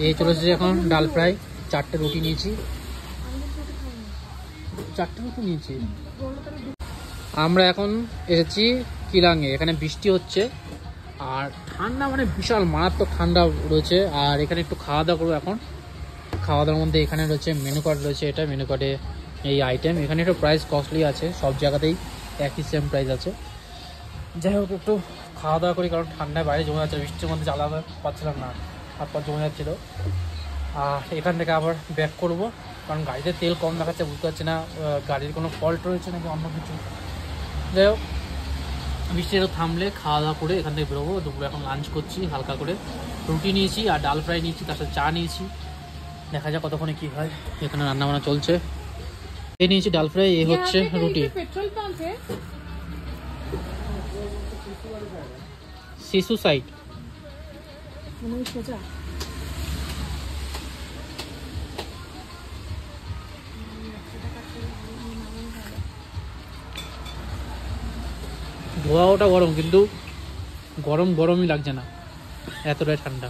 এই চলে এসেছে এখন ডাল ফ্রাই, 4টে রুটি নিয়েছি, 4টে রুটি নিয়েছি। আমরা এখন এসেছি কিলাঙে, এখানে বৃষ্টি হচ্ছে আর ঠান্ডা মানে বিশাল মারাত্মক ঠান্ডা রয়েছে। আর এখানে একটু খাওয়া দাওয়া করবো এখন। খাওয়া দাওয়ার মধ্যে এখানে রয়েছে মেনু কার্ড রয়েছে, এটা মেনু কার্ডে এই আইটেম। এখানে একটু প্রাইস কস্টলি আছে, সব জায়গাতেই একই সেম প্রাইস আছে। যাই হোক একটু খাওয়া দাওয়া করি, কারণ ঠান্ডায় বাইরে জমে যাচ্ছে, বৃষ্টির মধ্যে চালাতে পারছিলাম না, হাত পা জমে যাচ্ছিলো। আর এখান থেকে আবার ব্যাক করব, কারণ গাড়িতে তেল কম দেখাচ্ছে, বুঝতে পারছি না গাড়ির কোনো ফল্ট রয়েছে নাকি অন্য কিছু। যাই হোক বৃষ্টি একটু থামলে খাওয়া দাওয়া করে এখান থেকে বেরোবো। দুপুরে এখন লাঞ্চ করছি, হালকা করে রুটি নিয়েছি আর ডাল ফ্রাই নিয়েছি, তার সাথে চা নিয়েছি। দেখা যাক কতক্ষণে কী হয়। এখানে রান্নাবান্না চলছে। এই নিয়েছি ডাল ফ্রাই, এই হচ্ছে রুটি। শিশু সাইড ধোয়া ওটা গরম, কিন্তু গরম গরমই লাগছে না, এতটাই ঠান্ডা।